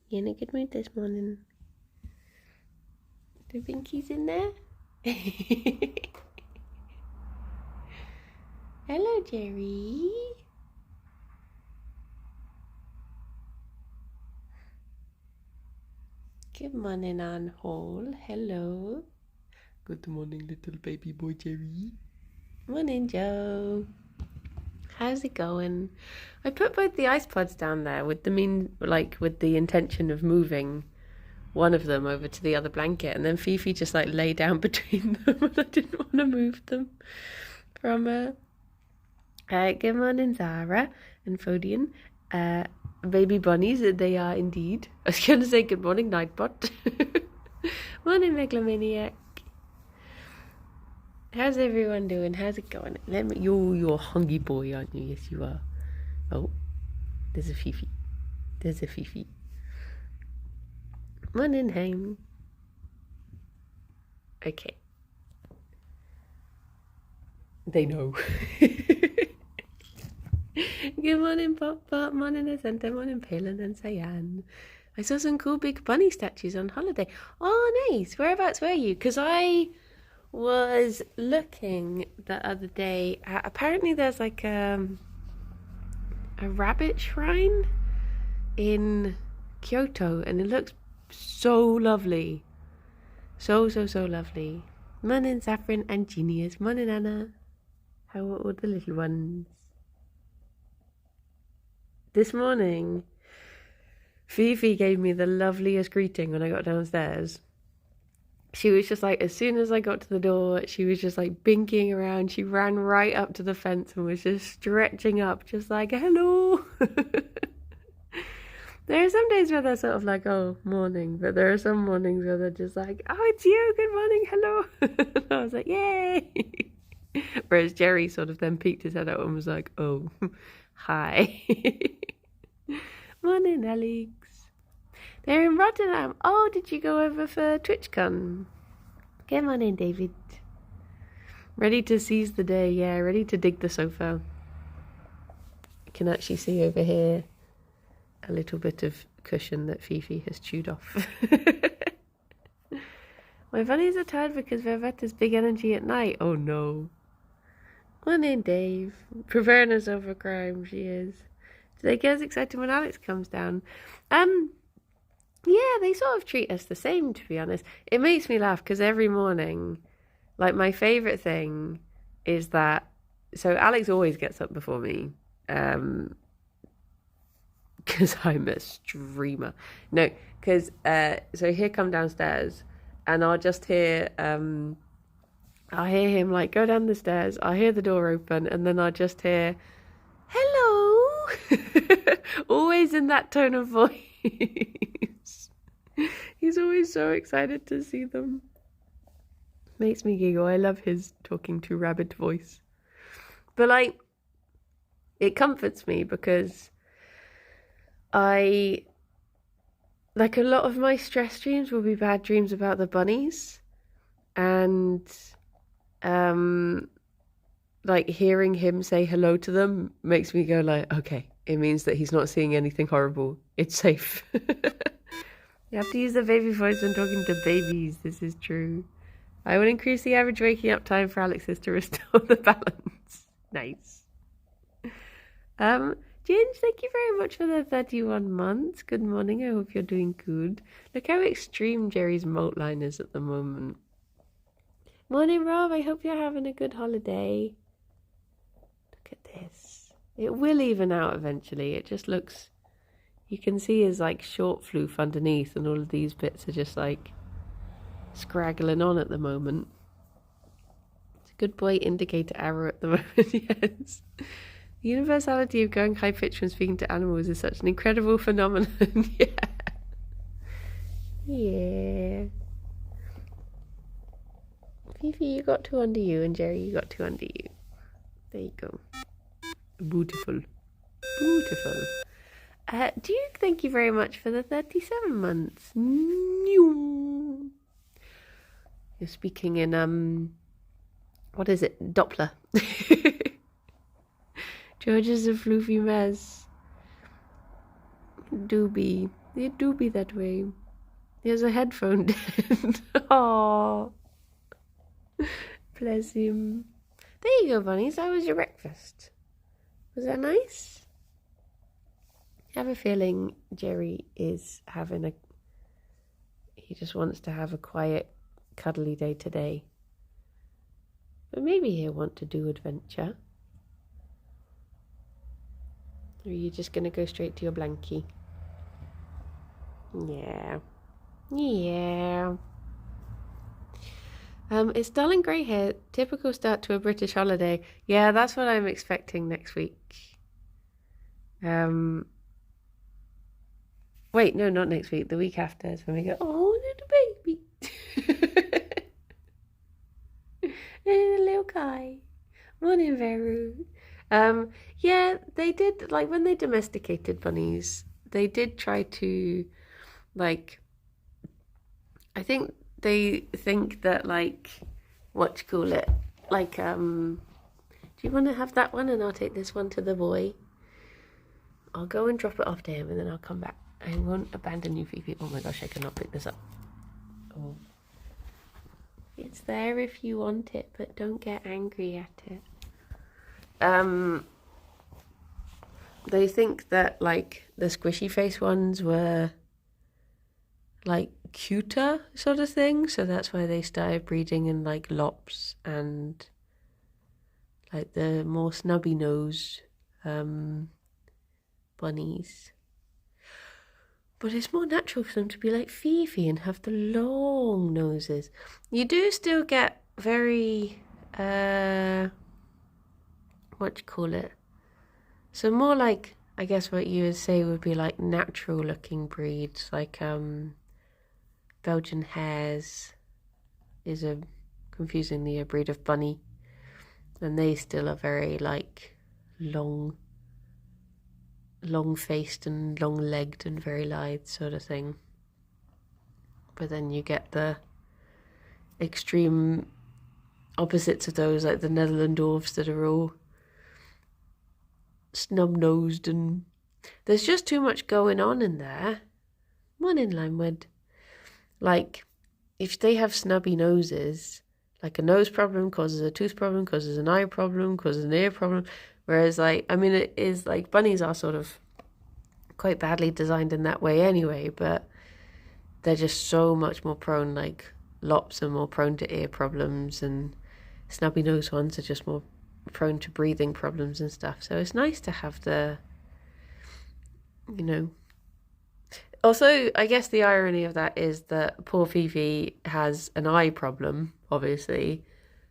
You in a good mood this morning? The Pinky's in there? Hello, Gerry. Good morning, Ann Hall. Hello. Good morning, little baby boy Gerry. Morning, Joe. How's it going? I put both the ice pods down there with the intention of moving one of them over to the other blanket, and then Fifi just lay down between them, and I didn't want to move them from her. Good morning, Zara and Ffion. Baby bunnies, they are indeed. I was going to say good morning, Nightbot. Morning, Megalomaniac. How's everyone doing? How's it going? You're a hungry boy, aren't you? Yes, you are. Oh, there's a Fifi. There's a Fifi. Morning, home. Okay. They know. Good morning, Pop Pop. Morning, Ascenta. Morning, Palin and Cyan. I saw some cool big bunny statues on holiday. Oh, nice. Whereabouts were you? Because I was looking the other day at, apparently there's a rabbit shrine in Kyoto, and it looks so lovely. So lovely. Morning, Saffron and Genius. Morning, Anna. How are all the little ones? This morning, Fifi gave me the loveliest greeting when I got downstairs. She was just as soon as I got to the door, she was just binking around. She ran right up to the fence and was just stretching up, just hello. There are some days where they're sort of oh, morning, but there are some mornings where they're just oh, it's you, good morning, hello. And I was yay. Whereas Gerry sort of then peeked his head out and was oh, hi. Morning, Alex. They're in Rotterdam. Oh, did you go over for TwitchCon? Come on in, David. Ready to seize the day, yeah, ready to dig the sofa. You can actually see over here a little bit of cushion that Fifi has chewed off. My bunnies are tired because Vervet has big energy at night. Oh no. Morning, Dave. Preparing herself for crime, she is. Do they get as excited when Alex comes down? Yeah, they sort of treat us the same, to be honest. It makes me laugh because every morning, my favourite thing is that, so Alex always gets up before me, because I'm a streamer. No, because, so he'll come downstairs, and I'll just hear, I'll hear him, go down the stairs, I'll hear the door open, and then I'll just hear, hello, always in that tone of voice. He's always so excited to see them. Makes me giggle. I love his talking to rabbit voice. But it comforts me because a lot of my stress dreams will be bad dreams about the bunnies, and hearing him say hello to them makes me go okay, it means that he's not seeing anything horrible. It's safe. You have to use the baby voice when talking to babies. This is true. I will increase the average waking up time for Alexis to restore the balance. Nice. Ginge, thank you very much for the 31 months. Good morning. I hope you're doing good. Look how extreme Gerry's moat line is at the moment. Morning, Rob. I hope you're having a good holiday. Look at this. It will even out eventually. It just looks... You can see his short floof underneath, and all of these bits are just scraggling on at the moment. It's a good boy indicator arrow at the moment, yes. The universality of going high pitch when speaking to animals is such an incredible phenomenon. Yeah. Yeah. Fifi, you got two under you, and Gerry, you got two under you. There you go. Beautiful. Beautiful. Duke, thank you very much for the 37 months. You're speaking in, what is it? Doppler. George is a floofy mess. Do be. They do be that way. There's a headphone dead. Oh, bless him. There you go, bunnies. How was your breakfast? Was that nice? I have a feeling Gerry is having he just wants to have a quiet, cuddly day today. But maybe he'll want to do adventure. Or are you just going to go straight to your blankie? Yeah. Yeah. It's dull and grey here. Typical start to a British holiday. Yeah, that's what I'm expecting next week. Wait, no, not next week. The week after is when we go, oh, little baby. Little Kai. Morning, Veru. Yeah, they did, like, when they domesticated bunnies, they did try to, like, I think they think that, like, what you call it, like, do you want to have that one and I'll take this one to the boy? I'll go and drop it off to him and then I'll come back. I won't abandon you, Fifi. Oh my gosh, I cannot pick this up. Oh. It's there if you want it, but don't get angry at it. They think that, like, the squishy face ones were, like, cuter sort of thing, so that's why they started breeding in, like, lops and, like, the more snubby nosed bunnies. But it's more natural for them to be like Fifi and have the long noses. You do still get very what do you call it? So more like, I guess what you would say would be like natural looking breeds, like Belgian hares is confusingly a breed of bunny, and they still are very like long-faced and long-legged and very lithe sort of thing. But then you get the extreme opposites of those, like the Netherland dwarfs that are all snub-nosed, and there's just too much going on in there. One in Limewood. Like, if they have snubby noses, like a nose problem causes a tooth problem, causes an eye problem, causes an ear problem. Whereas, like, I mean, it is like bunnies are sort of quite badly designed in that way anyway, but they're just so much more prone, like lops are more prone to ear problems, and snubby nose ones are just more prone to breathing problems and stuff. So it's nice to have the, you know. Also, I guess the irony of that is that poor Fifi has an eye problem, obviously.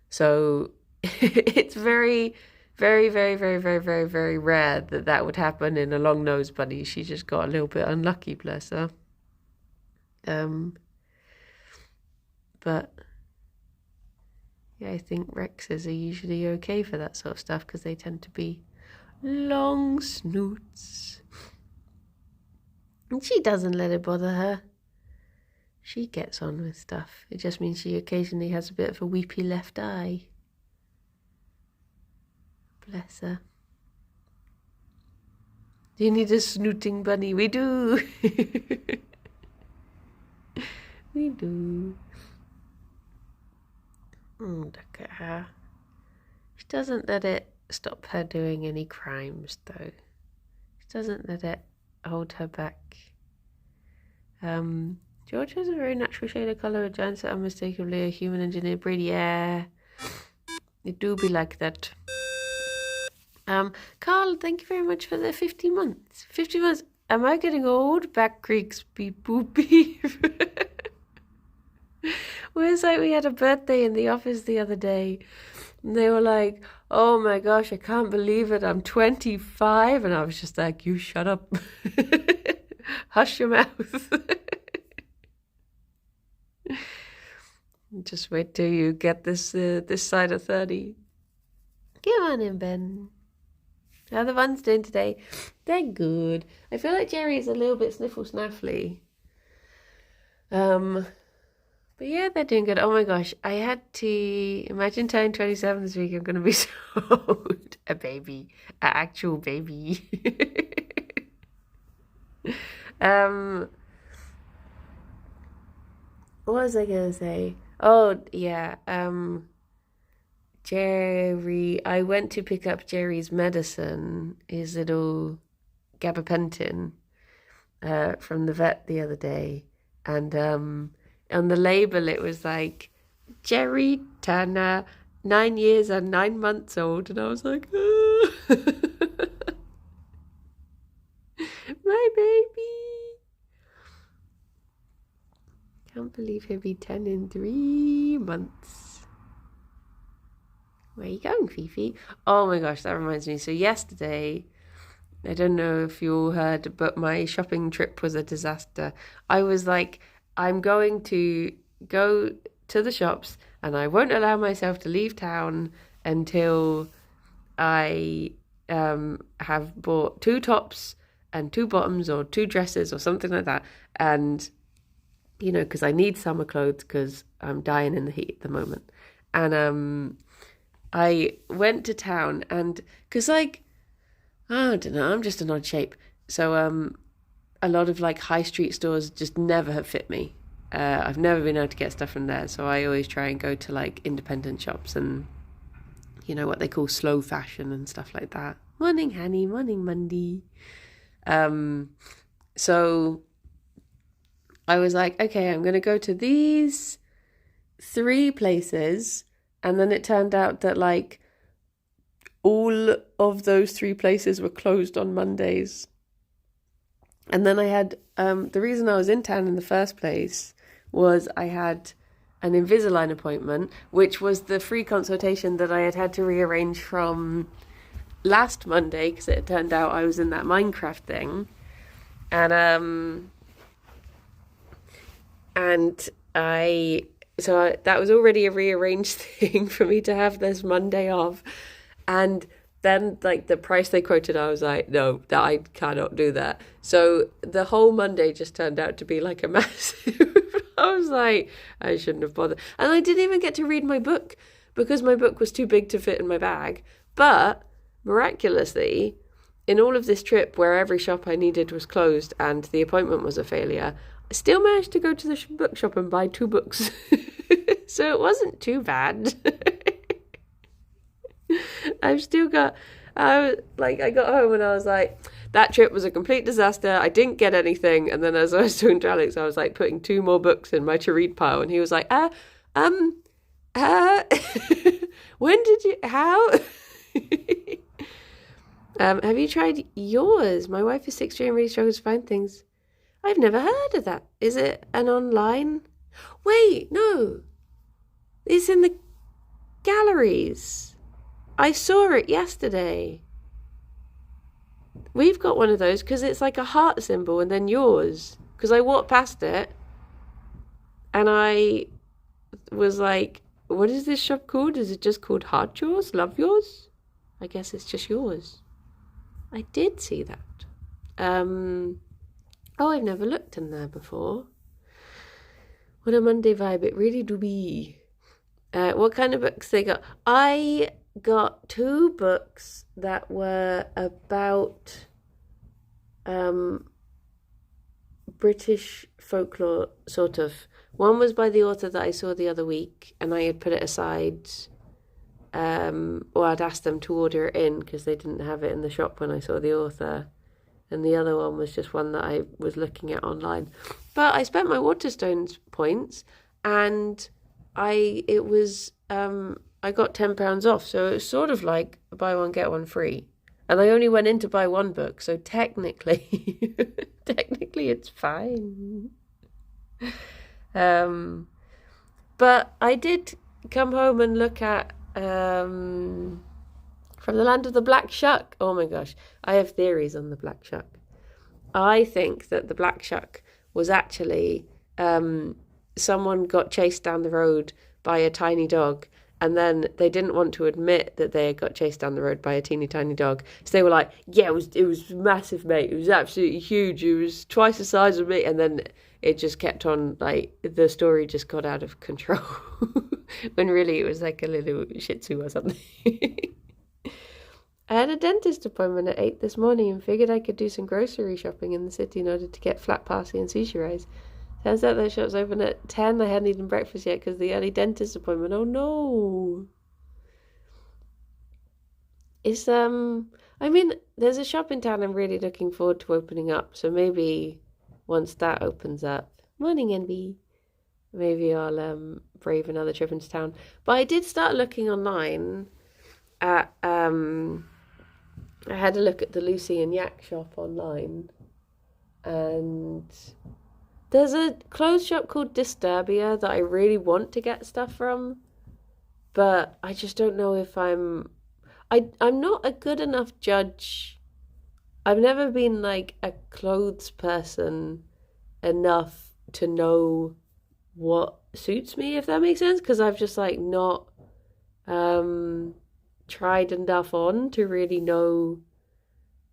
So it's very, very, very, very, very, very, very rare that would happen in a long-nosed bunny. She just got a little bit unlucky, bless her. But yeah, I think Rexes are usually okay for that sort of stuff because they tend to be long snoots. And she doesn't let it bother her. She gets on with stuff. It just means she occasionally has a bit of a weepy left eye. Bless her. Do you need a snooting bunny? We do. We do. Look at her. She doesn't let it stop her doing any crimes, though. She doesn't let it hold her back. George has a very natural shade of colour. Giants are unmistakably a human engineered breed. Yeah, it do be like that. Carl, thank you very much for the 50 months. 50 months. Am I getting old? Back creaks, beep boop beep. It's like we had a birthday in the office the other day, and they were like, oh my gosh, I can't believe it, I'm 25. And I was just like, you shut up. Hush your mouth. Just wait till you get this side of 30. Come on in, Ben. How are the buns doing today? They're good. I feel like Gerry's a little bit sniffle-snaffly. But yeah, they're doing good. Oh my gosh, I had to imagine turning 27 this week. I'm going to be so old. A baby. An actual baby. Um, what was I gonna say? Oh yeah. Jerry. I went to pick up Jerry's medicine, his little gabapentin, from the vet the other day, and on the label it was like Jerry Tanner, 9 years and 9 months old, and I was like, "Ah." My baby. Can't believe he'll be 10 in 3 months. Where are you going, Fifi? Oh my gosh, that reminds me. So yesterday, I don't know if you all heard, but my shopping trip was a disaster. I was like, I'm going to go to the shops and I won't allow myself to leave town until I have bought 2 tops and 2 bottoms or 2 dresses or something like that. And, you know, because I need summer clothes because I'm dying in the heat at the moment. And I went to town and, because like, I don't know, I'm just an odd shape. So a lot of like high street stores just never have fit me. I've never been able to get stuff from there. So I always try and go to like independent shops and, you know, what they call slow fashion and stuff like that. Morning, Hanny. Morning, Monday. So I was like, okay, I'm going to go to these 3 places. And then it turned out that like all of those 3 places were closed on Mondays. And then I had, the reason I was in town in the first place was I had an Invisalign appointment, which was the free consultation that I had to rearrange from last Monday because it turned out I was in that Minecraft thing. And that was already a rearranged thing for me to have this Monday off. And then, like, the price they quoted, I was like, no, that I cannot do that. So the whole Monday just turned out to be like a massive... I was like, I shouldn't have bothered. And I didn't even get to read my book because my book was too big to fit in my bag. But miraculously, in all of this trip where every shop I needed was closed and the appointment was a failure, I still managed to go to the bookshop and buy 2 books. So it wasn't too bad. I've still got, I got home and I was like, that trip was a complete disaster. I didn't get anything. And then as I was talking to Alex, I was like putting 2 more books in my to read pile. And he was like, when did you, how? Have you tried yours? My wife is 60 and really struggles to find things. I've never heard of that. Is it an online? Wait, no. It's in the galleries. I saw it yesterday. We've got one of those because it's like a heart symbol and then yours. Because I walked past it and I was like, what is this shop called? Is it just called Heart Yours? Love Yours? I guess it's just yours. I did see that. Oh, I've never looked in there before. What a Monday vibe. It really do be. What kind of books they got? I got 2 books that were about British folklore, sort of. One was by the author that I saw the other week, and I had put it aside, or I'd asked them to order it in because they didn't have it in the shop when I saw the author. And the other one was just one that I was looking at online. But I spent my Waterstones points, and I got £10 off, so it was sort of like buy one get one free. And I only went in to buy 1 book, so technically it's fine. But I did come home and look at From the Land of the Black Shuck. Oh my gosh, I have theories on the Black Shuck. I think that the Black Shuck was actually someone got chased down the road by a tiny dog, and then they didn't want to admit that they had got chased down the road by a teeny tiny dog. So they were like, yeah, it was massive, mate. It was absolutely huge. It was twice the size of me. And then it just kept on, like, the story just got out of control. When really it was like a little shih tzu or something. I had a dentist appointment at 8 this morning and figured I could do some grocery shopping in the city in order to get flat parsley and sushi rice. Turns out that shop's open at 10. I hadn't eaten breakfast yet because of the early dentist appointment. Oh no. It's I mean, there's a shop in town I'm really looking forward to opening up, so maybe once that opens up. Morning, Envy. Maybe I'll brave another trip into town. But I did start looking online at I had a look at the Lucy and Yak shop online, and there's a clothes shop called Disturbia that I really want to get stuff from, but I just don't know if I'm not a good enough judge. I've never been like a clothes person enough to know what suits me, if that makes sense, because I've just like not tried enough on to really know.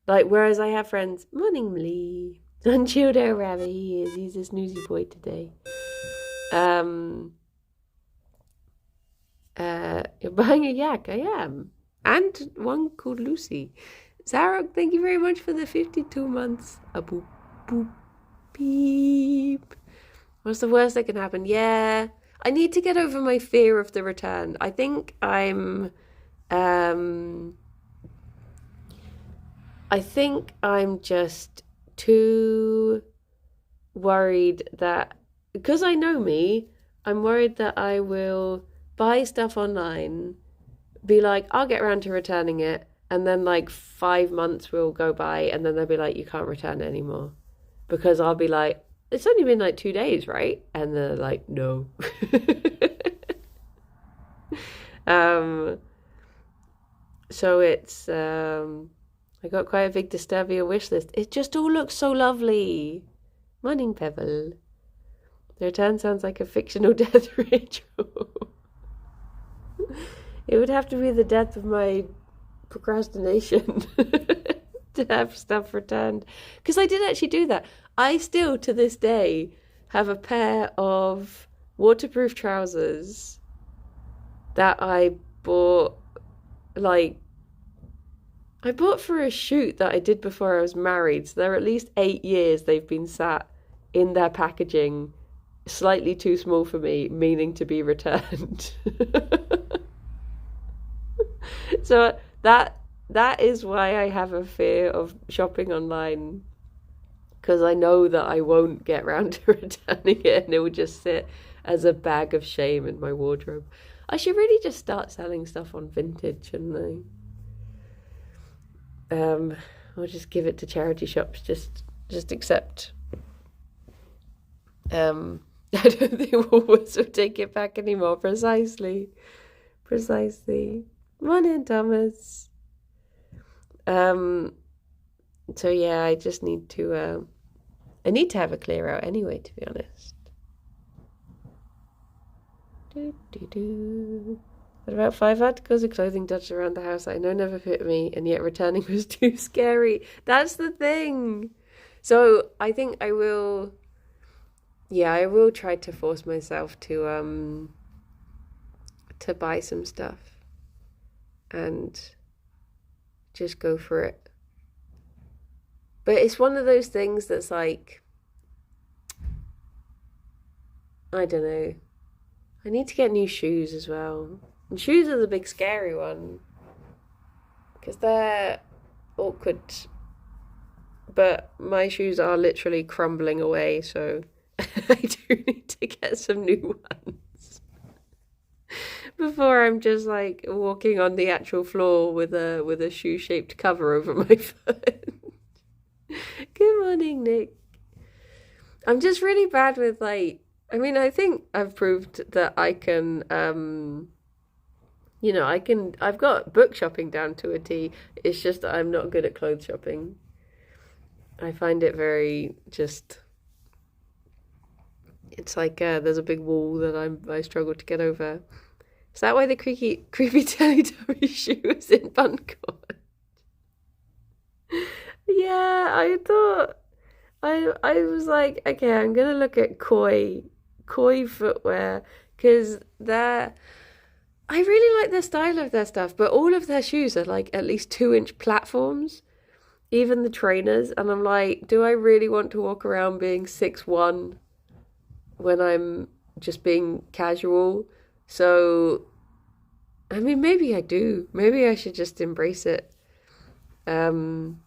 Like, whereas I have friends, morning Lee, unchilled out rabbit, he's a snoozy boy today. You're buying a yak, I am. And one called Lucy. Zarok, thank you very much for the 52 months. A boop, boop, beep. What's the worst that can happen? Yeah, I need to get over my fear of the return. I think I'm just too worried that, because I know me, I'm worried that I will buy stuff online, be like, I'll get around to returning it, and then like 5 months will go by, and then they'll be like, you can't return it anymore. Because I'll be like, it's only been like 2 days, right? And they're like, no. So it's, I got quite a big Disturbia wish list. It just all looks so lovely. Morning, Pebble. The return sounds like a fictional death ritual. It would have to be the death of my procrastination to have stuff returned. Because I did actually do that. I still, to this day, have a pair of waterproof trousers that I bought, I bought for a shoot that I did before I was married. So they're at least 8 years they've been sat in their packaging, slightly too small for me, meaning to be returned. So that is why I have a fear of shopping online, because I know that I won't get round to returning it and it will just sit as a bag of shame in my wardrobe. I should really just start selling stuff on Vinted, shouldn't I? Or just give it to charity shops, just accept. I don't think Woolworths will take it back anymore. Precisely. Morning, Thomas. So yeah, I just need to I need to have a clear out anyway, to be honest. What about 5 articles of clothing dodged around the house that I know never fit me, and yet returning was too scary? That's the thing. So I think I will try to force myself to buy some stuff and just go for it. But it's one of those things that's like, I don't know. I need to get new shoes as well. And shoes are the big scary one, because they're awkward. But my shoes are literally crumbling away, so I do need to get some new ones before I'm just like walking on the actual floor with a shoe-shaped cover over my foot. Good morning, Nick. I'm just really bad with I think I've proved that I can, I've got book shopping down to a T. It's just that I'm not good at clothes shopping. I find it very it's like there's a big wall that I struggle to get over. Is that why the creepy Teletubby shoe was in Buncourt? Yeah, I thought, I was like, okay, I'm gonna look at koi footwear, because I really like the style of their stuff, but all of their shoes are like at least 2-inch platforms, even the trainers. And I'm like, do I really want to walk around being 6'1" when I'm just being casual? So, I mean, maybe I do. Maybe I should just embrace it, and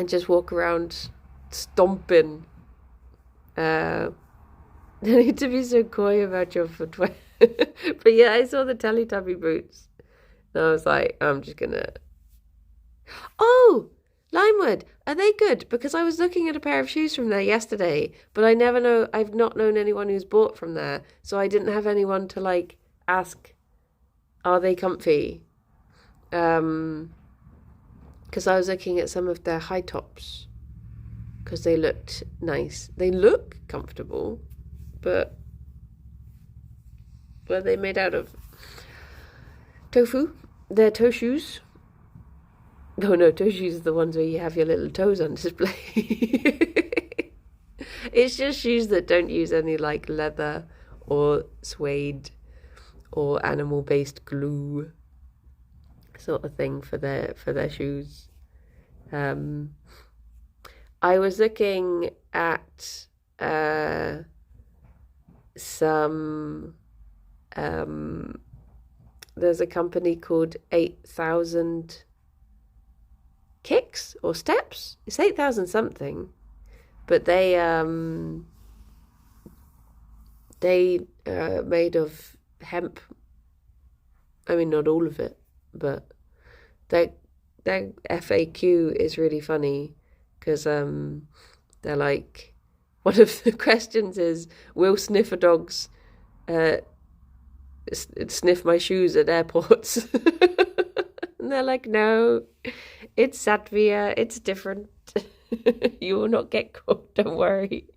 just walk around stomping. Uh, I need to be so coy about your footwear. But yeah, I saw the Teletubby boots. And I was like, I'm just gonna. Oh, Limewood, are they good? Because I was looking at a pair of shoes from there yesterday, but I've not known anyone who's bought from there, so I didn't have anyone to like ask, are they comfy? Because I was looking at some of their high tops, because they looked nice. They look comfortable, but what are they made out of? Tofu? They're toe shoes. Oh no, toe shoes are the ones where you have your little toes on display. It's just shoes that don't use any like leather or suede or animal-based glue sort of thing for their shoes. I was looking at some there's a company called 8,000 Kicks or Steps. It's 8,000 something, but they made of hemp. I mean, not all of it, but their FAQ is really funny because they're like, one of the questions is, will sniffer dogs sniff my shoes at airports? And they're like, no, it's Satvia, it's different. You will not get caught, don't worry.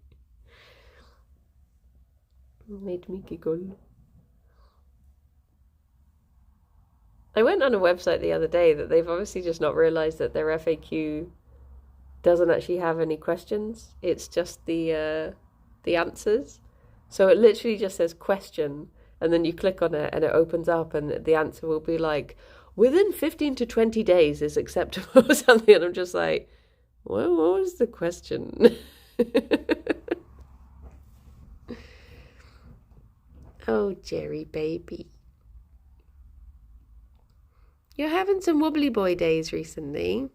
Made me giggle. I went on a website the other day that they've obviously just not realised that their FAQ doesn't actually have any questions. It's just the answers. So it literally just says question, and then you click on it and it opens up and the answer will be like, within 15 to 20 days is acceptable or something. And I'm just like, well, what was the question? Oh, Gerry baby. You're having some wobbly boy days recently.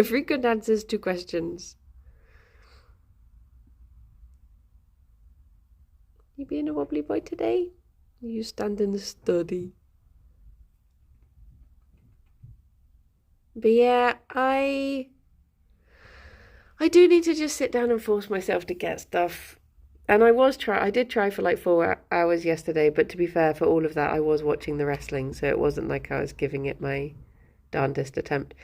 Frequent answers to questions. You being a wobbly boy today? You stand in the study. But yeah, I do need to just sit down and force myself to get stuff. And I did try for like 4 hours yesterday, but to be fair, for all of that, I was watching the wrestling, so it wasn't like I was giving it my darndest attempt.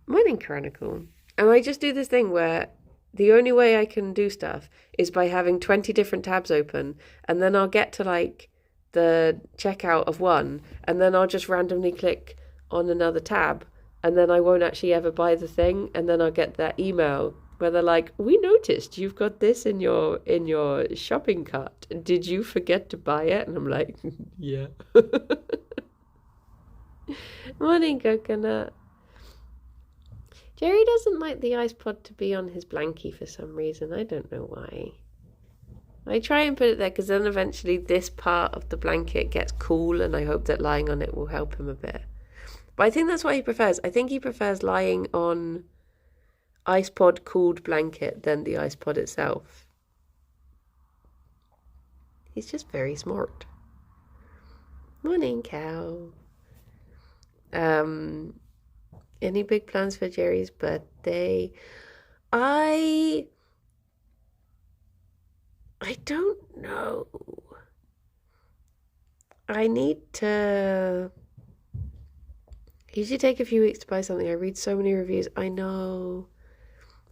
Morning Chronicle. And I just do this thing where the only way I can do stuff is by having 20 different tabs open, and then I'll get to like the checkout of one, and then I'll just randomly click on another tab, and then I won't actually ever buy the thing, and then I'll get that email where they're like, we noticed you've got this in your shopping cart. Did you forget to buy it? And I'm like, yeah. Morning, Coconut. Gerry doesn't like the ice pod to be on his blankie for some reason. I don't know why. I try and put it there because then eventually this part of the blanket gets cool, and I hope that lying on it will help him a bit. But I think that's what he prefers. I think he prefers lying on ice pod cooled blanket than the ice pod itself. He's just very smart. Morning, cow. Any big plans for Gerry's birthday? I don't know. I need to usually take a few weeks to buy something. I read so many reviews. I know.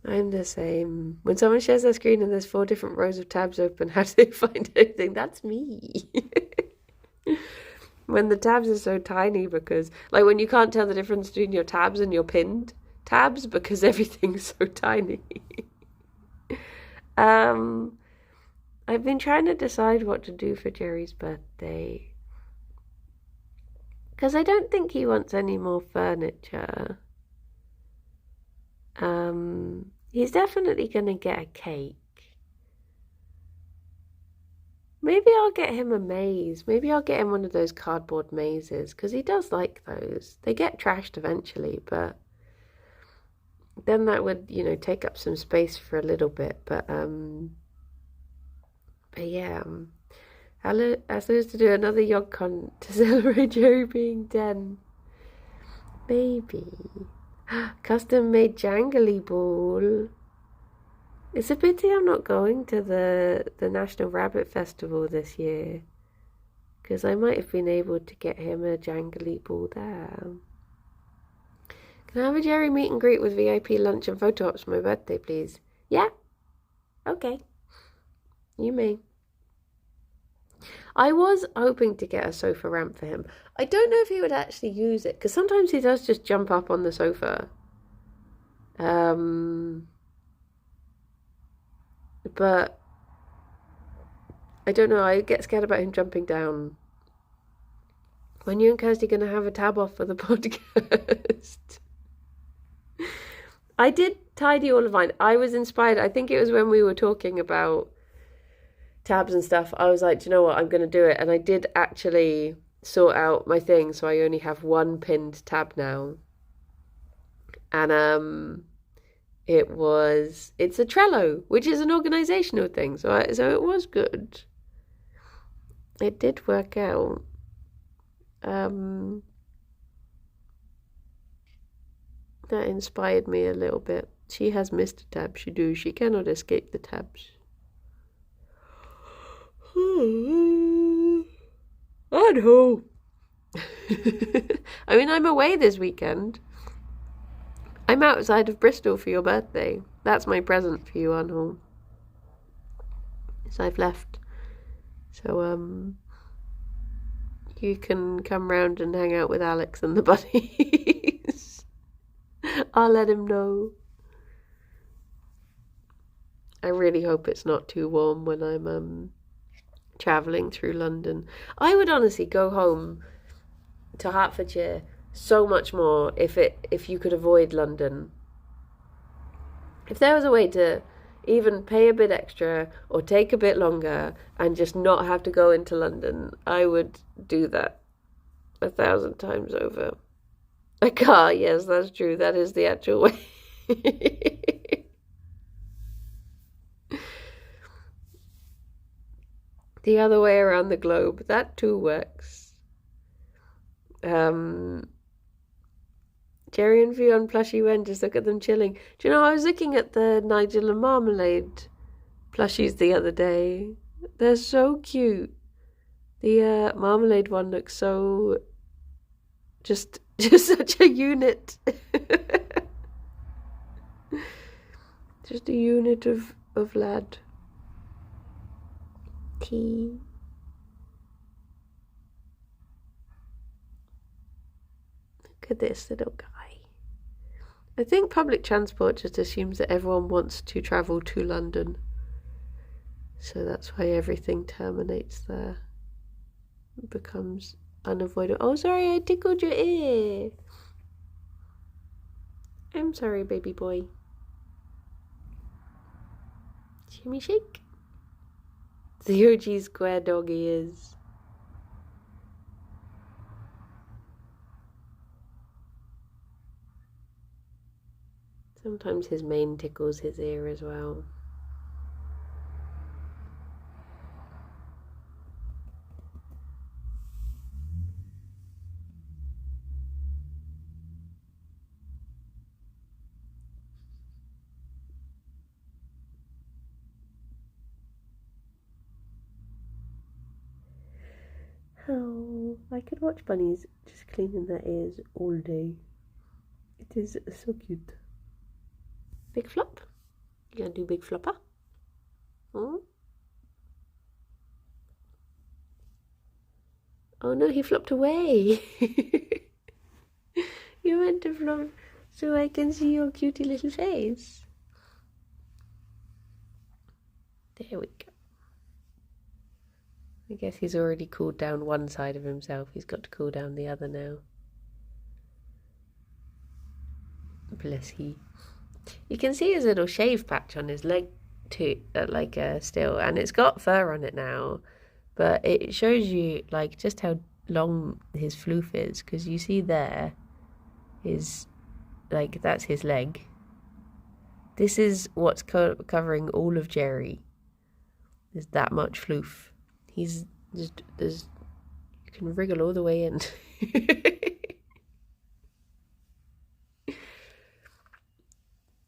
I'm the same. When someone shares their screen and there's 4 different rows of tabs open, how do they find anything? That's me. When the tabs are so tiny, because like when you can't tell the difference between your tabs and your pinned tabs because everything's so tiny. I've been trying to decide what to do for Gerry's birthday. Because I don't think he wants any more furniture. He's definitely going to get a cake. Maybe I'll get him a maze. Maybe I'll get him one of those cardboard mazes, because he does like those. They get trashed eventually, but then that would, you know, take up some space for a little bit. But yeah, as to do another yog con to celebrate Gerry being 10. Maybe. Custom made jangly ball. It's a pity I'm not going to the National Rabbit Festival this year, because I might have been able to get him a jangly ball there. Can I have a Gerry meet and greet with VIP lunch and photo ops for my birthday, please? Yeah? Okay. You may. I was hoping to get a sofa ramp for him. I don't know if he would actually use it, because sometimes he does just jump up on the sofa. But I don't know, I get scared about him jumping down. When you and Kirsty going to have a tab off for the podcast? I did tidy all of mine. I was inspired. I think it was when we were talking about tabs and stuff. I was like, do you know what? I'm going to do it. And I did actually sort out my thing. So I only have one pinned tab now. And it's a Trello, which is an organizational thing. So it was good. It did work out. That inspired me a little bit. She has missed a tab. She cannot escape the tabs. I know. I mean, I'm away this weekend. I'm outside of Bristol for your birthday. That's my present for you, Anhol. So I've left. So, you can come round and hang out with Alex and the bunnies. I'll let him know. I really hope it's not too warm when I'm travelling through London. I would honestly go home to Hertfordshire so much more if you could avoid London. If there was a way to even pay a bit extra or take a bit longer and just not have to go into London, I would do that 1,000 times over. A car, yes, that's true. That is the actual way. The other way around the globe, that too works. Gerry and Ffion plushie when, just look at them chilling. Do you know, I was looking at the Nigel and Marmalade plushies the other day. They're so cute. The Marmalade one looks so just such a unit. Just a unit of lad. Tea. Look at this little guy. I think public transport just assumes that everyone wants to travel to London. So that's why everything terminates there. It becomes unavoidable. Oh, sorry, I tickled your ear. I'm sorry, baby boy. Shimmy shake. The OG square dog he is. Sometimes his mane tickles his ear as well. Oh, I could watch bunnies just cleaning their ears all day. It is so cute. Big flop? You gonna do big flopper? Oh. Oh no, he flopped away. You meant to flop so I can see your cutie little face. There we go. I guess he's already cooled down one side of himself. He's got to cool down the other now. Bless he. You can see his little shave patch on his leg too, still, and it's got fur on it now. But it shows you like just how long his floof is, because you see there is like that's his leg. This is what's covering all of Gerry. There's that much floof. He's just you can wriggle all the way in.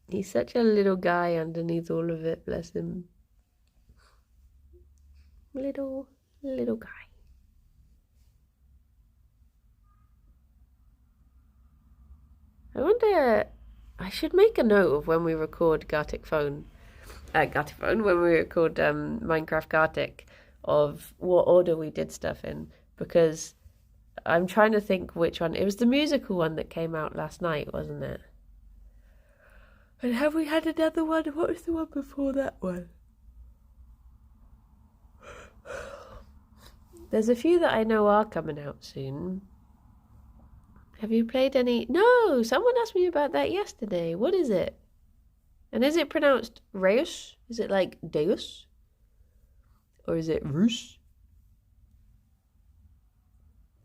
He's such a little guy underneath all of it, bless him. Little guy. I wonder, I should make a note of when we record when we record Minecraft Gartic, of what order we did stuff in, because I'm trying to think which one. It was the musical one that came out last night, wasn't it? And have we had another one? What was the one before that one? There's a few that I know are coming out soon. Have you played any? No, someone asked me about that yesterday. What is it? And is it pronounced Reus? Is it like Deus? Or is it Rus?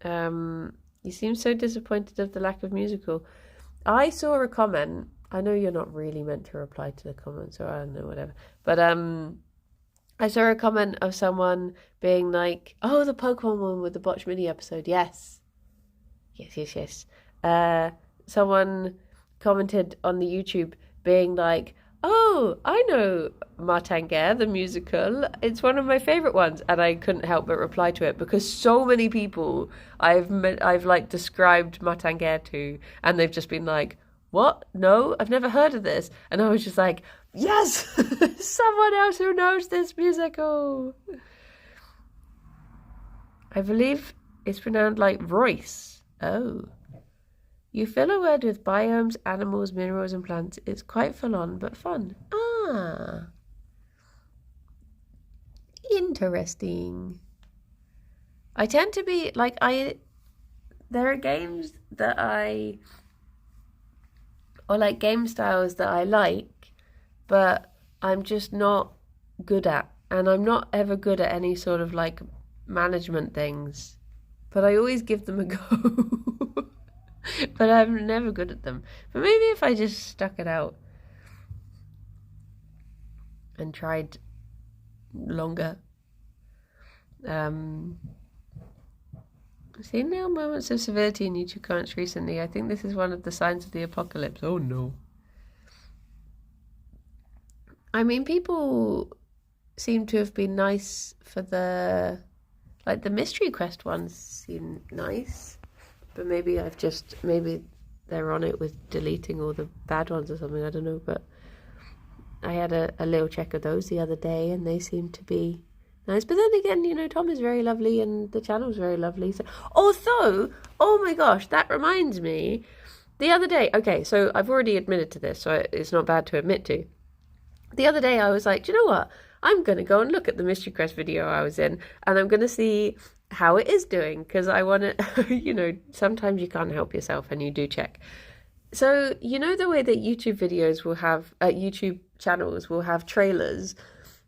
You seem so disappointed of the lack of musical. I saw a comment. I know you're not really meant to reply to the comments, or I don't know, whatever. But I saw a comment of someone being like, "Oh, the Pokemon one with the Botch Mini episode, yes. Yes. Someone commented on the YouTube being like, "Oh, I know Martangare, the musical. It's one of my favourite ones." And I couldn't help but reply to it, because so many people I've like described Martangare to, and they've just been like, "What? No, I've never heard of this." And I was just like, yes, someone else who knows this musical. I believe it's pronounced like Royce. Oh. You fill a word with biomes, animals, minerals, and plants. It's quite full on, but fun. Ah. Interesting. I tend to be like, there are games that or like game styles that I like, but I'm just not good at. And I'm not ever good at any sort of like management things. But I always give them a go. But I'm never good at them. But maybe if I just stuck it out and tried longer. Seen now moments of civility in YouTube comments recently. I think this is one of the signs of the apocalypse. Oh no. I mean, people seem to have been nice for the Mystery Quest ones seem nice. But maybe they're on it with deleting all the bad ones or something, I don't know. But I had a little check of those the other day, and they seem to be nice. But then again, Tom is very lovely and the channel's very lovely. So, although, oh my gosh, that reminds me, the other day, okay, so I've already admitted to this, so it's not bad to admit to. The other day I was like, do you know what? I'm going to go and look at the Mystery Quest video I was in, and I'm going to see how it is doing, because I want to, sometimes you can't help yourself and you do check. So, the way that YouTube videos will have, YouTube channels will have trailers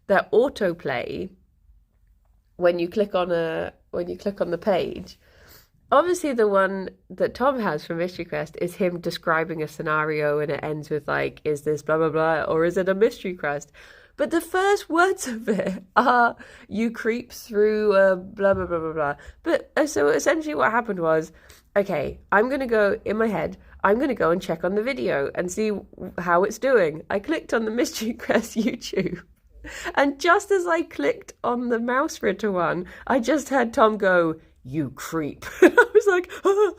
that autoplay when you click on the page. Obviously, the one that Tom has for Mystery Quest is him describing a scenario, and it ends with like, is this blah blah blah, or is it a mystery quest? But the first words of it are, you creep through blah blah blah blah blah. But so essentially, what happened was, okay, I'm gonna go in my head. I'm gonna go and check on the video and see how it's doing. I clicked on the Mystery Quest YouTube. And just as I clicked on the mouse ritter one, I just heard Tom go, "You creep." And I was like, oh.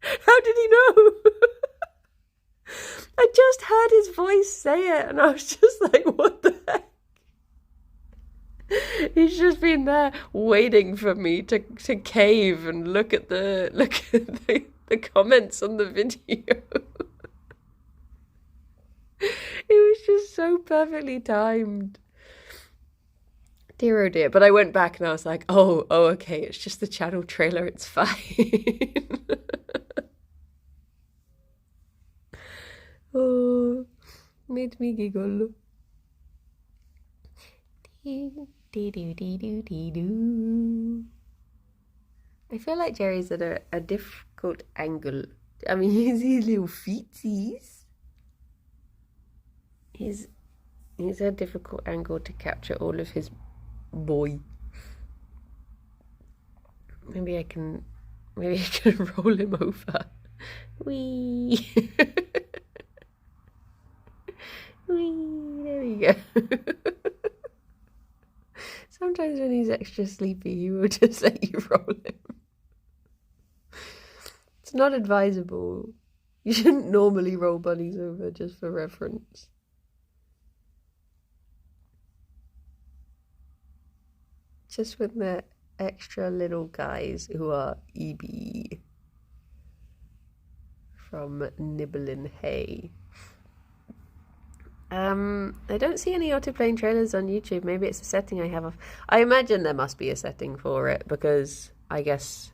How did he know? I just heard his voice say it, and I was just like, what the heck? He's just been there waiting for me to cave and look at the comments on the video. It was just so perfectly timed. Dear, oh dear. But I went back and I was like, oh, okay. It's just the channel trailer. It's fine. Oh, made me giggle. I feel like Gerry's at a difficult angle. I mean, he's his little feetsies. He's a difficult angle to capture all of his boy. Maybe I can roll him over. Wee. Wee. There we go. Sometimes when he's extra sleepy, he will just let you roll him. It's not advisable. You shouldn't normally roll bunnies over, just for reference. Just when they're extra little guys who are EB from Nibbling Hay. I don't see any autoplay trailers on YouTube. Maybe it's a setting I have off. I imagine there must be a setting for it, because I guess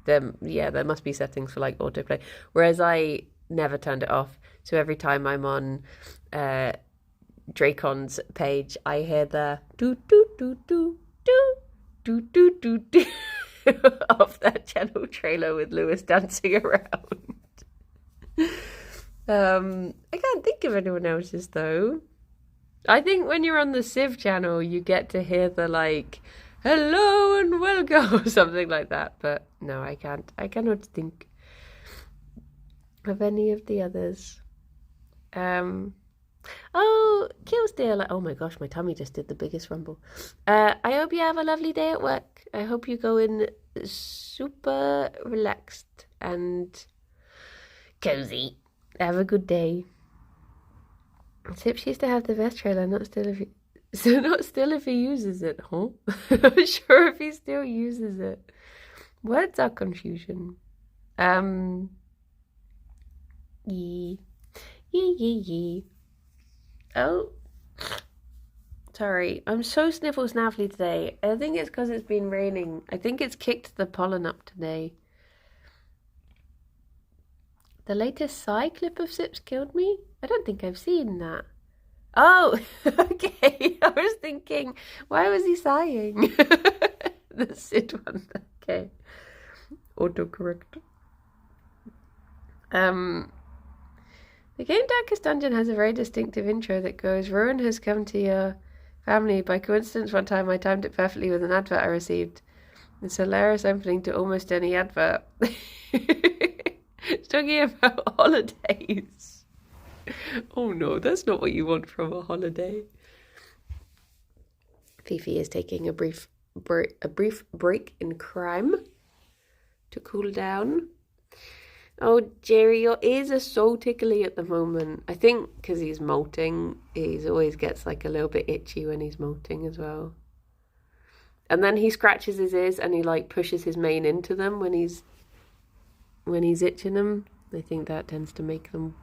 there must be settings for like autoplay. Whereas I never turned it off. So every time I'm on Dracon's page, I hear the do do do do do do do do do of that channel trailer with Lewis dancing around. I can't think of anyone else's though. I think when you're on the Civ channel, you get to hear the like, hello and welcome, or something like that. But no, I can't. I cannot think of any of the others. Oh, Killsdale. Oh my gosh, my tummy just did the biggest rumble. I hope you have a lovely day at work. I hope you go in super relaxed and cozy. Have a good day. Tips used to have the best trailer, not still if he uses it, huh? Not sure if he still uses it. Words are confusion. Yee. Oh, sorry. I'm so sniffle snaffly today. I think it's because it's been raining. I think it's kicked the pollen up today. The latest sigh clip of Sips killed me? I don't think I've seen that. Oh, okay. I was thinking, why was he sighing? The Sid one. Okay. Autocorrect. The game Darkest Dungeon has a very distinctive intro that goes, ruin has come to your family. By coincidence, one time I timed it perfectly with an advert I received. It's a hilarious opening to almost any advert. It's talking about holidays. Oh no, that's not what you want from a holiday. Fifi is taking a brief break in crime to cool down. Oh, Gerry, your ears are so tickly at the moment. I think because he's molting, he always gets like a little bit itchy when he's molting as well. And then he scratches his ears and he like pushes his mane into them when he's itching them. I think that tends to make them...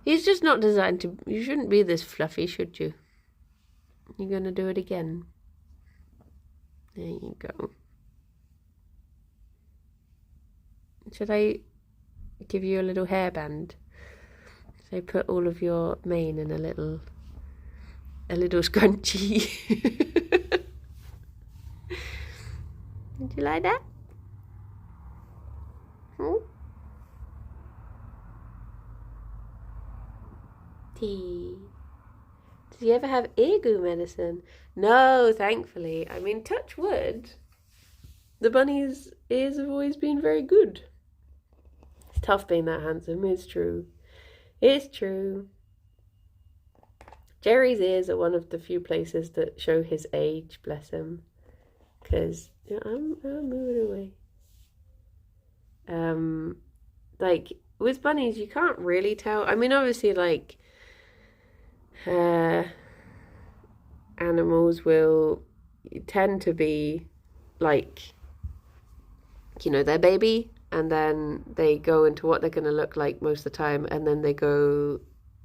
He's just not designed to... You shouldn't be this fluffy, should you? You're going to do it again. There you go. Should I give you a little hairband? So put all of your mane in a little scrunchie. Would you like that? Tea. Did you ever have eargoo medicine? No, thankfully. I mean, touch wood. The bunny's ears have always been very good. It's tough being that handsome. It's true. It's true. Gerry's ears are one of the few places that show his age, bless him. Because I'm moving away. Like with bunnies, you can't really tell. I mean, obviously, like animals will tend to be like, you know, their baby, and then they go into what they're going to look like most of the time, and then they go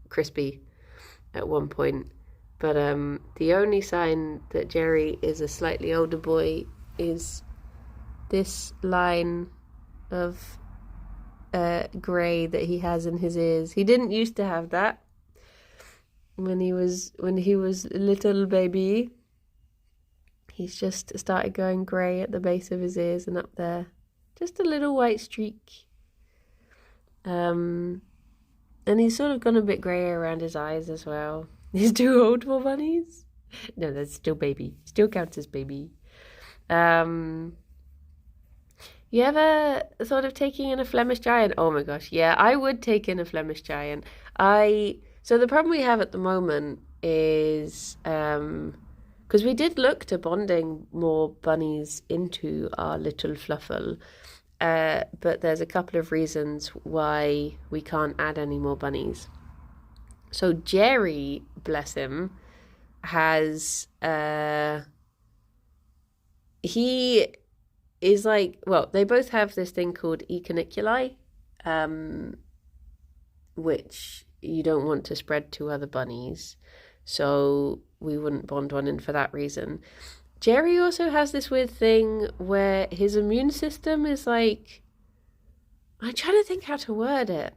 crispy at one point, But the only sign that Gerry is a slightly older boy is this line of grey that he has in his ears. He didn't used to have that when he was a little baby. He's just started going grey at the base of his ears and up there. Just a little white streak. And he's sort of gone a bit greyer around his eyes as well. He's too old for bunnies. No, that's still baby. Still counts as baby. You ever thought of taking in a Flemish Giant? Oh my gosh, yeah, I would take in a Flemish Giant. So the problem we have at the moment is, because we did look to bonding more bunnies into our little fluffle, but there's a couple of reasons why we can't add any more bunnies. So Gerry, bless him, has, he is like, well, they both have this thing called ecaniculi, which you don't want to spread to other bunnies. So we wouldn't bond one in for that reason. Gerry also has this weird thing where his immune system is like, I'm trying to think how to word it.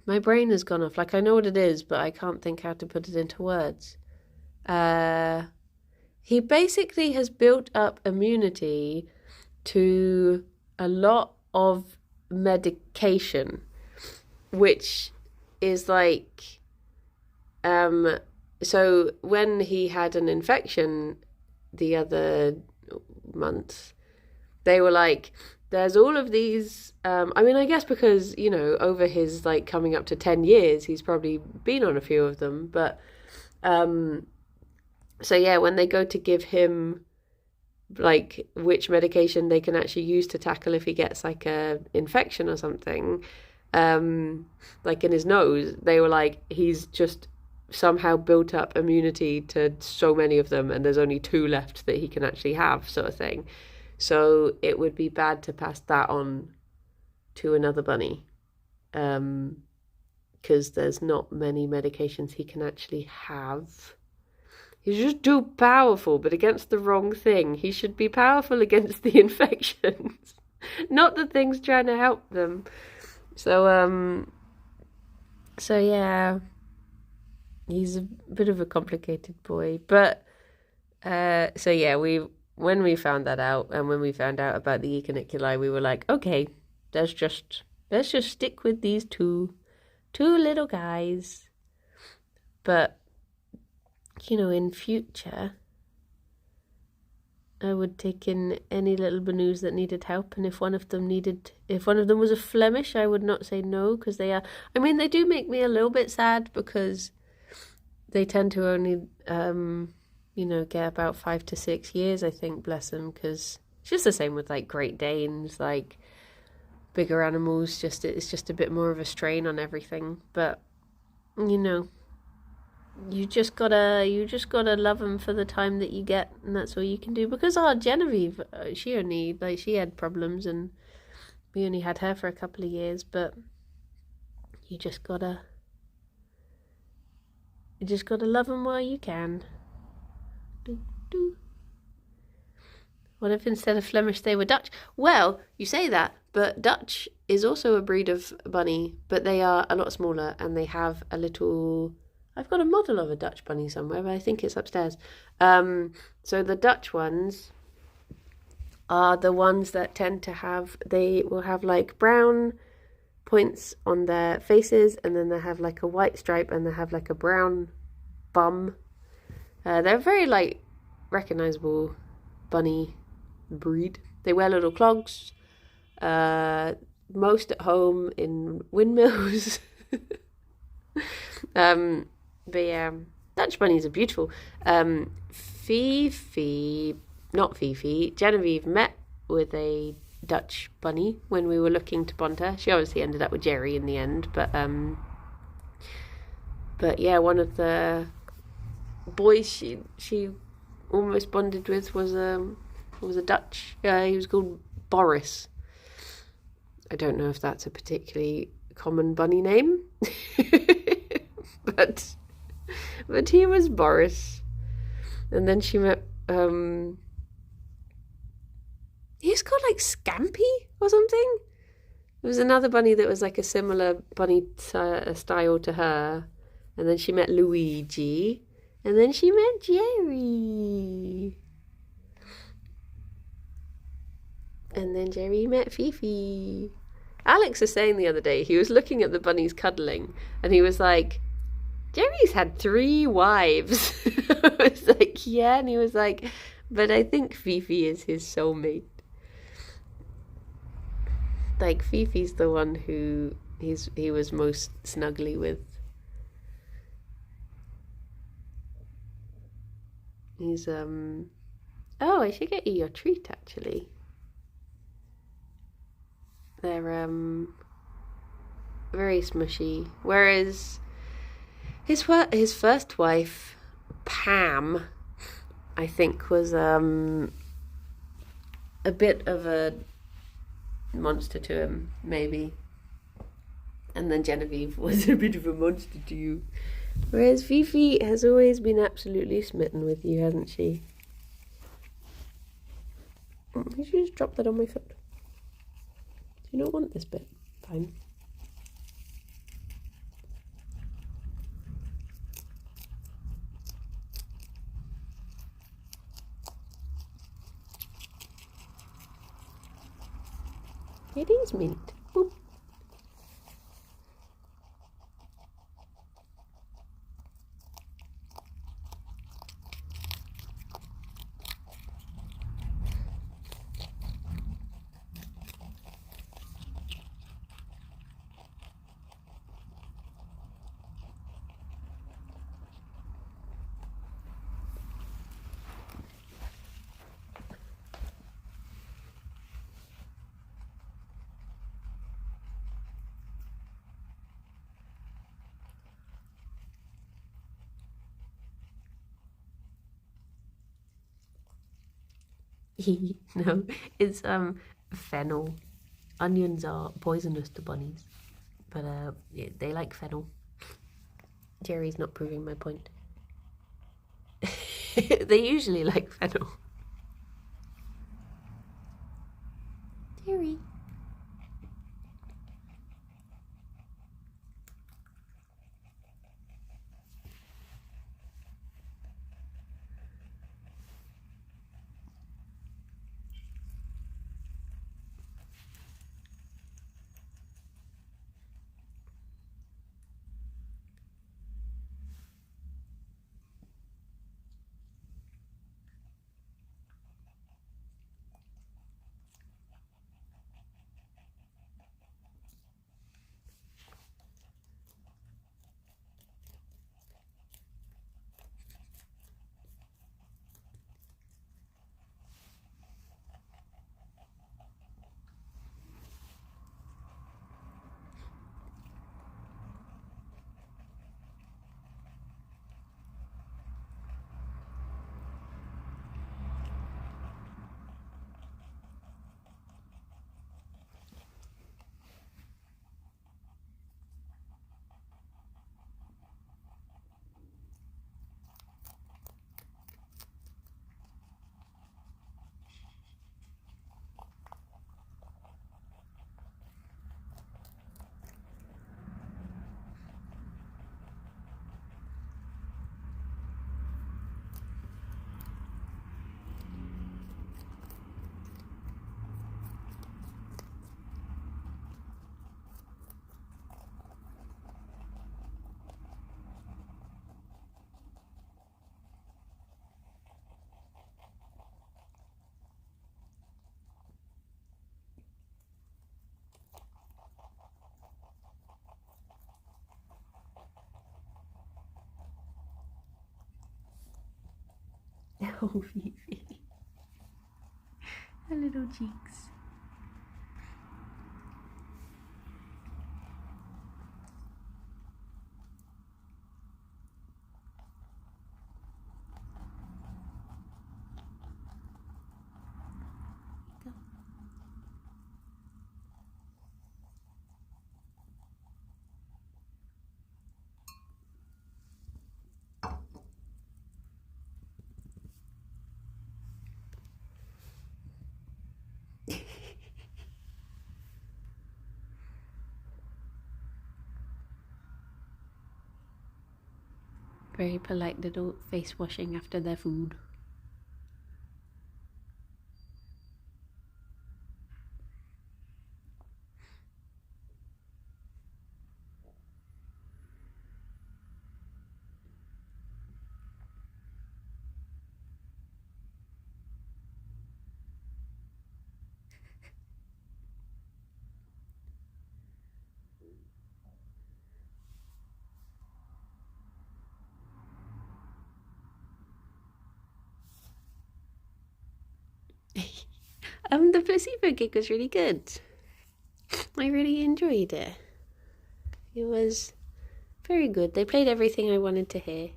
My brain has gone off. Like, I know what it is, but I can't think how to put it into words. He basically has built up immunity to a lot of medication, which is like, so when he had an infection the other month, they were like, there's all of these, I mean, I guess because, you know, over his like coming up to 10 years, he's probably been on a few of them, but, so yeah, when they go to give him like which medication they can actually use to tackle if he gets like a infection or something, like in his nose, they were like, he's just somehow built up immunity to so many of them and there's only 2 left that he can actually have, sort of thing. So it would be bad to pass that on to another bunny, because there's not many medications he can actually have. He's just too powerful, but against the wrong thing. He should be powerful against the infections, not the things trying to help them. So yeah, he's a bit of a complicated boy. But so yeah, when we found that out, and when we found out about the ecaniculi, we were like, okay, let's just stick with these two little guys. But you know, in future, I would take in any little Banus that needed help, and if one of them was a Flemish, I would not say no, because they are, I mean, they do make me a little bit sad, because they tend to only, you know, get about 5 to 6 years, I think, bless them, because it's just the same with, like, Great Danes, like, bigger animals, it's just a bit more of a strain on everything, but, you know, you just gotta love them for the time that you get, and that's all you can do. Because Genevieve, she had problems, and we only had her for a couple of years. But you just gotta love them while you can. What if instead of Flemish they were Dutch? Well, you say that, but Dutch is also a breed of bunny, but they are a lot smaller, and they have a little. I've got a model of a Dutch bunny somewhere, but I think it's upstairs. So the Dutch ones are the ones that tend to they will have like brown points on their faces, and then they have like a white stripe, and they have like a brown bum. They're very like recognizable bunny breed. They wear little clogs, most at home in windmills. But yeah, Dutch bunnies are beautiful. Genevieve met with a Dutch bunny when we were looking to bond her. She obviously ended up with Gerry in the end, but yeah, one of the boys she almost bonded with was a Dutch. He was called Boris. I don't know if that's a particularly common bunny name, but But he was Boris. And then she met, he was called like Scampy or something. There was another bunny that was like a similar bunny style to her. And then she met Luigi. And then she met Gerry. And then Gerry met Fifi. Alex was saying the other day, he was looking at the bunnies cuddling, and he was like, Gerry's had 3 wives. I was like, yeah. And he was like, but I think Fifi is his soulmate. Like, Fifi's the one who he was most snuggly with. He's, oh, I should get you your treat, actually. They're, very smushy. Whereas his first wife, Pam, I think was, a bit of a monster to him, maybe. And then Genevieve was a bit of a monster to you. Whereas Fifi has always been absolutely smitten with you, hasn't she? You should just drop that on my foot. Do you not want this bit? Fine. It is mint. Boop. No, it's fennel. Onions are poisonous to bunnies, but yeah, they like fennel. Gerry's not proving my point. They usually like fennel. Gerry. Oh, Fifi. Her little cheeks. Very polite little face washing after their food. The placebo gig was really good. I really enjoyed it. It was very good. They played everything I wanted to hear.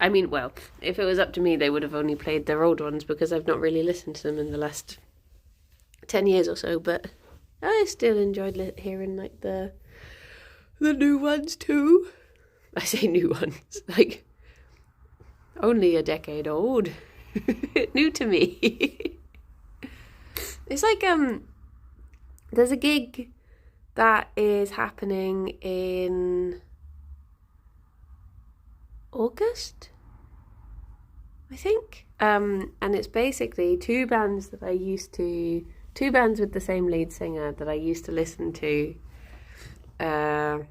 I mean, well, if it was up to me, they would have only played their old ones because I've not really listened to them in the last 10 years or so, but I still enjoyed hearing like the new ones too. I say new ones, like only a decade old. New to me. It's like there's a gig that is happening in August, I think. And it's basically two bands with the same lead singer that I used to listen to when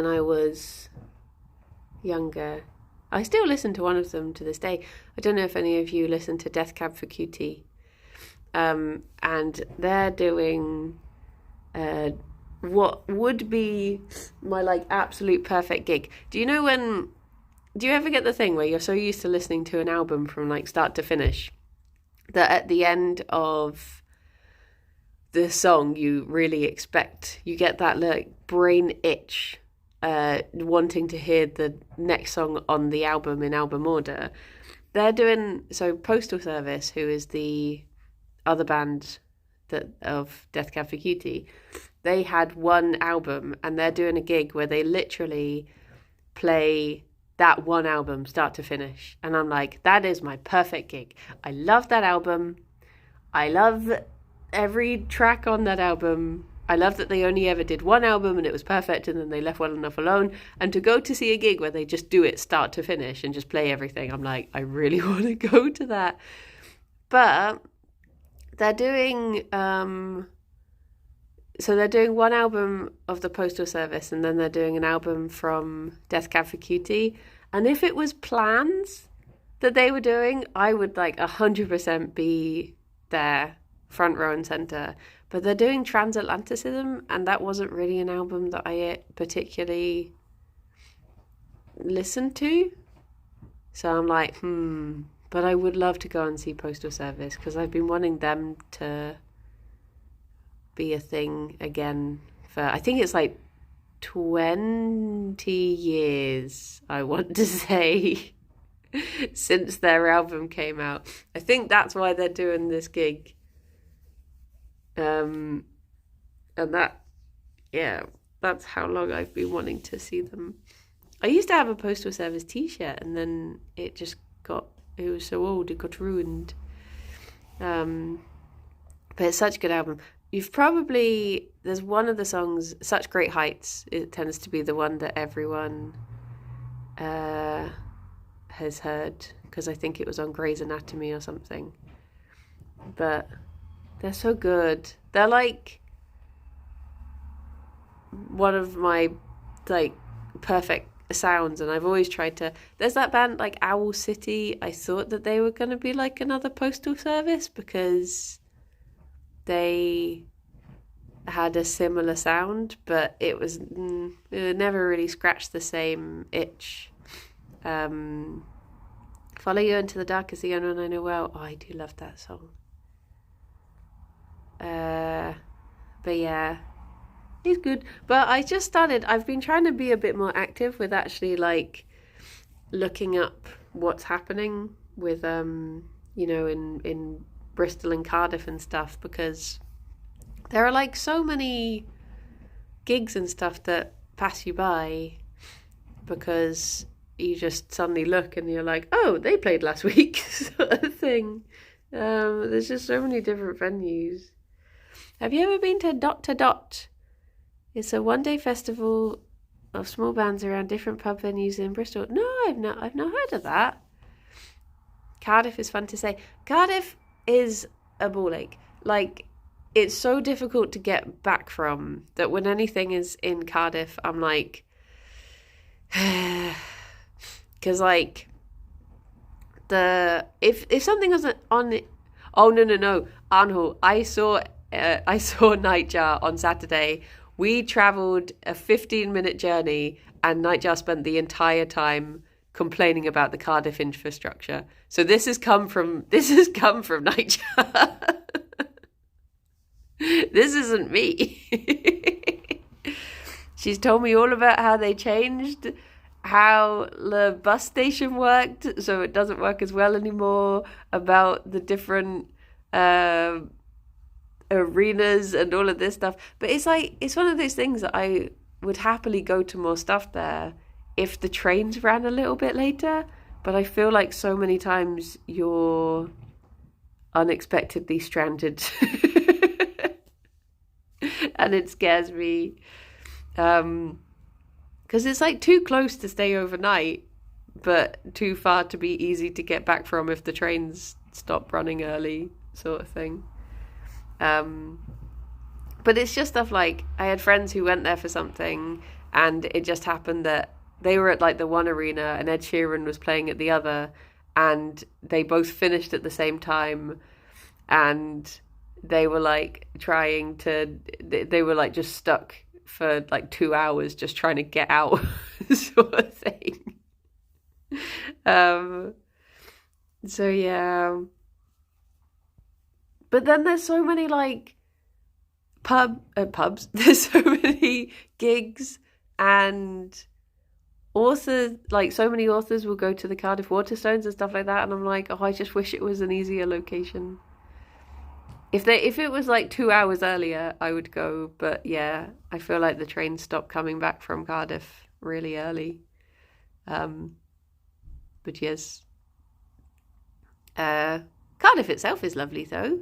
I was younger. I still listen to one of them to this day. I don't know if any of you listen to Death Cab for Cutie. And they're doing what would be my like absolute perfect gig. Do you ever get the thing where you're so used to listening to an album from like start to finish that at the end of the song you get that like brain itch wanting to hear the next song on the album in album order? They're doing so. Postal Service, who is the other band of Death Cab for Cutie, they had one album and they're doing a gig where they literally play that one album start to finish, and I'm like, that is my perfect gig. I love that album. I love every track on that album. I love that they only ever did one album and it was perfect and then they left well enough alone. And to go to see a gig where they just do it start to finish and just play everything, I'm like, I really want to go to that. But they're doing so they're doing one album of the Postal Service and then they're doing an album from Death Cab for Cutie. And if it was plans that they were doing, I would like 100% be there, front row and centre. But they're doing Transatlanticism, and that wasn't really an album that I particularly listened to. So I'm like, but I would love to go and see Postal Service because I've been wanting them to be a thing again for, I think it's like 20 years, I want to say, since their album came out. I think that's why they're doing this gig. And that's how long I've been wanting to see them. I used to have a Postal Service t-shirt and then it was so old it got ruined. But it's such a good album. There's one of the songs, Such Great Heights, it tends to be the one that everyone has heard because I think it was on Grey's Anatomy or something. But they're so good. They're like one of my like perfect sounds, and I've always tried to. There's that band like Owl City. I thought that they were going to be like another Postal Service because they had a similar sound, but it never really scratched the same itch. Follow You Into the Dark is the only one I know well. Oh, I do love that song. But yeah, he's good. But I've been trying to be a bit more active with actually like looking up what's happening with in Bristol and Cardiff and stuff, because there are like so many gigs and stuff that pass you by because you just suddenly look and you're like, oh, they played last week, sort of thing. There's just so many different venues. Have you ever been to Dot to Dot? It's a one-day festival of small bands around different pub venues in Bristol. No, I've not heard of that. Cardiff is fun to say. Cardiff is a ball ache. Like, it's so difficult to get back from that when anything is in Cardiff, I'm like, because like if something was on, oh no, Arnold, I saw Nightjar on Saturday. We travelled a 15-minute journey, and Nightjar spent the entire time complaining about the Cardiff infrastructure. So this has come from Nightjar. This isn't me. She's told me all about how they changed how the bus station worked, so it doesn't work as well anymore, about the different arenas and all of this stuff. But it's like, it's one of those things that I would happily go to more stuff there if the trains ran a little bit later. But I feel like so many times you're unexpectedly stranded. And it scares me. Because it's like too close to stay overnight, but too far to be easy to get back from if the trains stop running early, sort of thing. But it's just stuff like, I had friends who went there for something, and it just happened that they were at like the one arena and Ed Sheeran was playing at the other, and they both finished at the same time, and they were like they were like just stuck for like 2 hours just trying to get out, sort of thing. So yeah. But then there's so many like pubs. There's so many gigs, and authors, like so many authors will go to the Cardiff Waterstones and stuff like that, and I'm like, oh, I just wish it was an easier location. If it was like 2 hours earlier, I would go. But yeah, I feel like the trains stopped coming back from Cardiff really early. But yes, Cardiff itself is lovely though.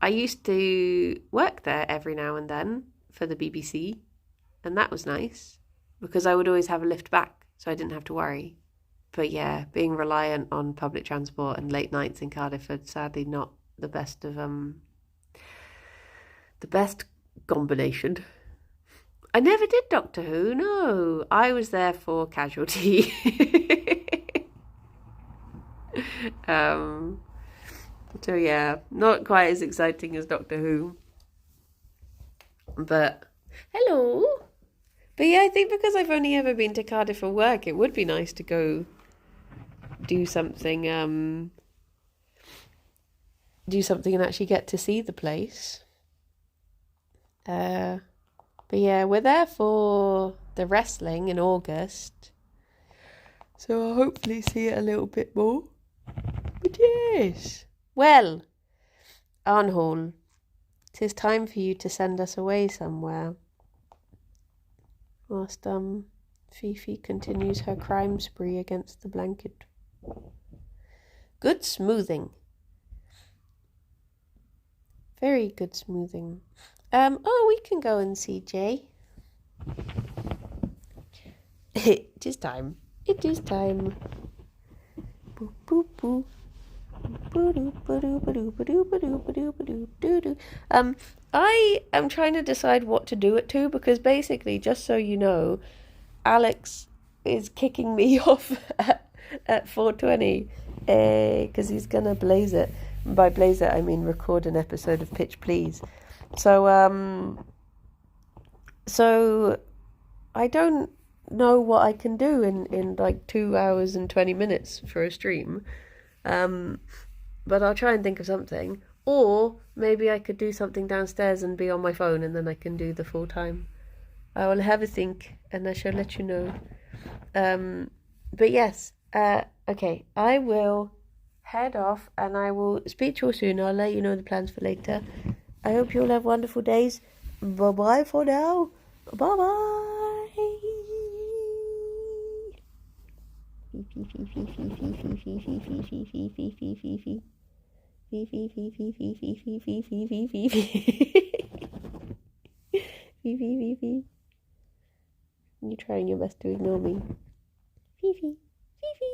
I used to work there every now and then for the BBC, and that was nice because I would always have a lift back, so I didn't have to worry. But yeah, being reliant on public transport and late nights in Cardiff are sadly not the best combination. I never did Doctor Who, no. I was there for Casualty. So yeah, not quite as exciting as Doctor Who. But hello. But yeah, I think because I've only ever been to Cardiff for work, it would be nice to go do something and actually get to see the place. But yeah, we're there for the wrestling in August, so I'll hopefully see it a little bit more. But yes. Well, Arnhorn, 'tis time for you to send us away somewhere. Whilst Fifi continues her crime spree against the blanket. Good smoothing. Very good smoothing. We can go and see Jay. It is time. It is time. Boo boo boo. I am trying to decide what to do at 2 because basically, just so you know, Alex is kicking me off at 4:20 because he's gonna blaze it. And by blaze it, I mean record an episode of Pitch Please. So I don't know what I can do in like 2 hours and 20 minutes for a stream. But I'll try and think of something. Or maybe I could do something downstairs and be on my phone, and then I can do the full time. I will have a think and I shall let you know. But yes, okay, I will head off and I will speak to you soon. I'll let you know the plans for later. I hope you all have wonderful days. Bye-bye for now. Bye-bye. You trying your best to ignore me. Fifi. Fifi.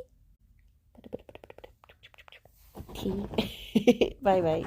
Tea. Bye bye.